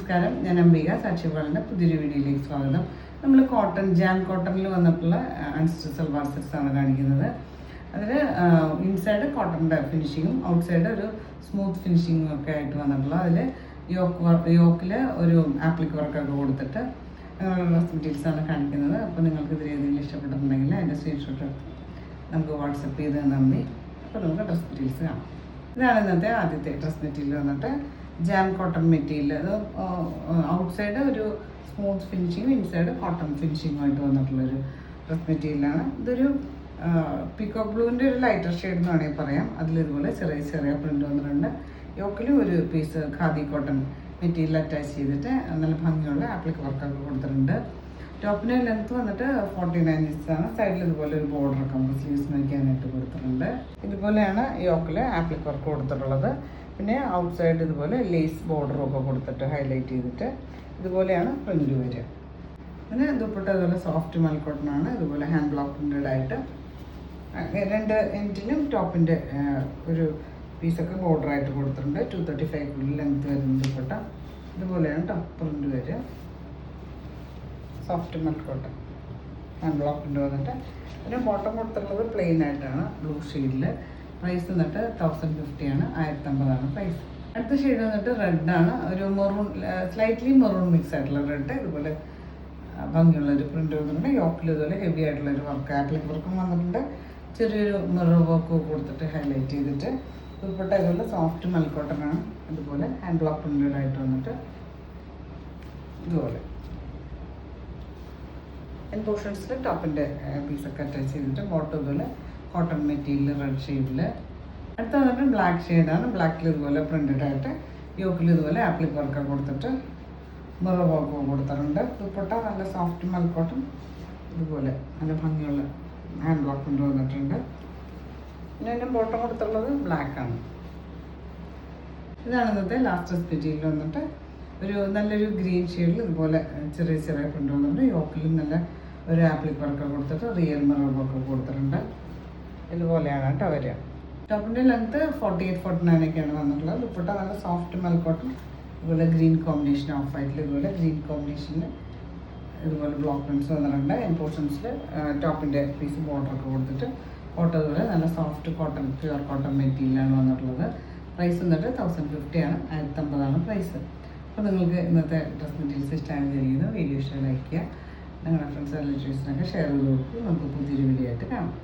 നമസ്കാരം, ഞാൻ അംബിക സാക്ഷിപാലിൻ്റെ പുതിയൊരു വീഡിയോയിലേക്ക് സ്വാഗതം. നമ്മൾ ജാം കോട്ടണിൽ വന്നിട്ടുള്ള അൺസ്റ്റിച്ച് സൽവാർ സെറ്റ്സാണ് കാണിക്കുന്നത്. അതിൽ ഇൻസൈഡ് കോട്ടണിൻ്റെ ഫിനിഷിങ്ങും ഔട്ട്സൈഡ് ഒരു സ്മൂത്ത് ഫിനിഷിങ്ങും ഒക്കെ ആയിട്ട് വന്നിട്ടുള്ള അതിൽ യോക്കിൽ ഒരു ആപ്ലിക് വർക്കൊക്കെ കൊടുത്തിട്ട് ഡീറ്റെയിൽസാണ് കാണിക്കുന്നത്. അപ്പോൾ നിങ്ങൾക്ക് ഇതിൽ ഏതെങ്കിലും ഇഷ്ടപ്പെട്ടിട്ടുണ്ടെങ്കിൽ അതിൻ്റെ സ്ക്രീൻഷോട്ട് നമുക്ക് വാട്സപ്പ് ചെയ്ത് തന്നാൽ മതി. അപ്പോൾ നമുക്ക് ഡ്രസ് മെറ്റീരിയൽസ് കാണാം. ഇതാണ് ഇന്നത്തെ ആദ്യത്തെ ഡ്രസ് മെറ്റീരിയൽ വന്നിട്ട് ജാം കോട്ടൺ മെറ്റീരിയൽ. അത് ഔട്ട്സൈഡ് ഒരു സ്മൂത്ത് ഫിനിഷിങ്ങും ഇൻസൈഡ് കോട്ടൺ ഫിനിഷിങ്ങുമായിട്ട് വന്നിട്ടുള്ളൊരു ഡ്രസ് മെറ്റീരിയലാണ്. ഇതൊരു പീകോക്ക് ബ്ലൂവിൻ്റെ ഒരു ലൈറ്റർ ഷെയ്ഡ് എന്ന് വേണമെങ്കിൽ പറയാം. അതിലിതുപോലെ ചെറിയ ചെറിയ പ്രിൻ്റ് വന്നിട്ടുണ്ട്. യോക്കിലും ഒരു piece khadi cotton material attach ചെയ്തിട്ട് നല്ല ഭംഗിയുള്ള ആപ്ലിക് വർക്കൊക്കെ കൊടുത്തിട്ടുണ്ട്. ടോപ്പിന് ലെങ്ത്ത് വന്നിട്ട് 49 ഇഞ്ചാണ്. സൈഡിൽ ഇതുപോലെ ഒരു ബോർഡറൊക്കെ നമുക്ക് സ്ലീവ്സ് വയ്ക്കാനായിട്ട് കൊടുത്തിട്ടുണ്ട്. ഇതുപോലെയാണ് യോക്കിൽ ആപ്ലിക് വർക്ക് കൊടുത്തിട്ടുള്ളത്. പിന്നെ ഔട്ട് സൈഡ് ഇതുപോലെ ലേസ് ബോർഡറും ഒക്കെ കൊടുത്തിട്ട് ഹൈലൈറ്റ് ചെയ്തിട്ട് ഇതുപോലെയാണ് പ്രിൻ്റ് വരിക. പിന്നെ ദുപ്പട്ട ഇതുപോലെ സോഫ്റ്റ് മൽക്കോട്ടനാണ്. ഇതുപോലെ ഹാൻഡ് ബ്ലോക്ക് പ്രിൻ്റഡ് ആയിട്ട് രണ്ട് എൻഡിലും ടോപ്പിൻ്റെ ഒരു പീസൊക്കെ ബോർഡറായിട്ട് കൊടുത്തിട്ടുണ്ട്. 235 ലെങ്ത്ത് വരുന്ന ദുപ്പട്ട ഇതുപോലെയാണ് ടോപ്പ് പ്രിൻ്റ് വരിക. സോഫ്റ്റ് മൽക്കോട്ടൺ ഹാൻഡ് ബ്ലോക്ക് പ്രിൻ്റ് വന്നിട്ട് പിന്നെ ബോട്ടം കൊടുത്തിട്ടുള്ളത് പ്ലെയിൻ ആയിട്ടാണ് ബ്ലൂ ഷെയ്ഡിൽ. പ്രൈസ് വന്നിട്ട് 1050 ആണ്, 1050 പ്രൈസ്. അടുത്ത ഷെയ്ഡ് വന്നിട്ട് റെഡാണ്. ഒരു മെറൂൺ, സ്ലൈറ്റ്ലി മെറൂൺ മിക്സ് ആയിട്ടുള്ള റെഡ്. ഇതുപോലെ ഭംഗിയുള്ളൊരു പ്രിൻ്റ് വന്നിട്ടുണ്ട്. യോക്കിൽ ഇതുപോലെ ഹെവി ആയിട്ടുള്ളൊരു വർക്ക് ആപ്ലിക് വർക്കും വന്നിട്ടുണ്ട്. ചെറിയൊരു മിറർ വർക്ക് കൊടുത്തിട്ട് ഹൈലൈറ്റ് ചെയ്തിട്ട് ദുപ്പട്ട ഇതുപോലെ സോഫ്റ്റ് മൽക്കോട്ടനാണ്. ഇതുപോലെ ഹാൻഡ് ബ്ലോക്ക് പ്രിൻ്റഡ് ആയിട്ട് വന്നിട്ട് ഇതുപോലെ പോർഷൻസിൽ ടോപ്പിൻ്റെ പീസൊക്കെ അറ്റാച്ച് ചെയ്തിട്ട് ബോട്ടം ഇതുപോലെ കോട്ടൺ മെറ്റീരിയൽ റെഡ് ഷെയ്ഡിൽ. അടുത്ത വന്നിട്ട് ബ്ലാക്ക് ഷെയ്ഡാണ്. ബ്ലാക്കിൽ ഇതുപോലെ പ്രിൻ്റഡ് ആയിട്ട് യോക്കിൽ ഇതുപോലെ ആപ്ലിക് വർക്കൊക്കെ കൊടുത്തിട്ട് മിറർ വർക്ക് കൊടുത്തിട്ടുണ്ട്. ദുപ്പട്ട നല്ല സോഫ്റ്റ് മൽക്കോട്ടൺ ഇതുപോലെ നല്ല ഭംഗിയുള്ള ഹാൻഡ് ബ്ലോക്ക് കൊണ്ട് വന്നിട്ടുണ്ട്. പിന്നെ അതിൻ്റെ ബോട്ടം കൊടുത്തുള്ളത് ബ്ലാക്കാണ്. ഇതാണ് ഇന്നത്തെ ലാസ്റ്റ് മെറ്റീരിയൽ വന്നിട്ട് ഒരു നല്ലൊരു ഗ്രീൻ ഷെയ്ഡിൽ ഇതുപോലെ ചെറിയ ചെറിയ പ്രിൻ്റ് വന്നിട്ടുണ്ട്. യോക്കിലും നല്ല ഒരു ആപ്ലിക് വർക്കൊക്കെ കൊടുത്തിട്ട് റിയൽ മിറർ വർക്ക് കൊടുത്തിട്ടുണ്ട്. ഇതുപോലെയാണ് കേട്ടോ വരിക. ടോപ്പിൻ്റെ ലെങ്ത്ത് 48-49 ഒക്കെയാണ് വന്നിട്ടുള്ളത്. ദുപ്പട്ട നല്ല സോഫ്റ്റ് മൽക്കോട്ടൺ ഇതുപോലെ ഗ്രീൻ കോമ്പിനേഷൻ ഓഫ് വൈറ്റിൽ ഇതുപോലെ ഗ്രീൻ കോമ്പിനേഷനിൽ ഇതുപോലെ ബ്ലോക്ക് പ്രിൻറ്റ്സ് വന്നിട്ടുണ്ട്. പോർഷൻസിൽ ടോപ്പിൻ്റെ പീസ് ബോർഡറൊക്കെ കൊടുത്തിട്ട് ബോട്ടം ഇതുപോലെ നല്ല സോഫ്റ്റ് കോട്ടൺ പ്യുവർ കോട്ടൺ മെറ്റീരിയലാണ് വന്നിട്ടുള്ളത്. പ്രൈസ് വന്നിട്ട് 1050 ആണ്, 1050 പ്രൈസ്. അപ്പോൾ നിങ്ങൾക്ക് ഇന്നത്തെ ഡ്രസ് മെറ്റീരിയൽസ് ഇഷ്ടമാണ് ചെയ്യുന്നത് വീഡിയോ ഇഷ്ടം ലൈക്ക് ചെയ്യുക. നിങ്ങളുടെ ഫ്രണ്ട്സ് റിലേറ്റീവ്സിനൊക്കെ ഷെയർ ചെയ്ത് കൊടുക്കും. നമുക്ക് പുതിയൊരു വീഡിയോ ആയിട്ട് കാണാം.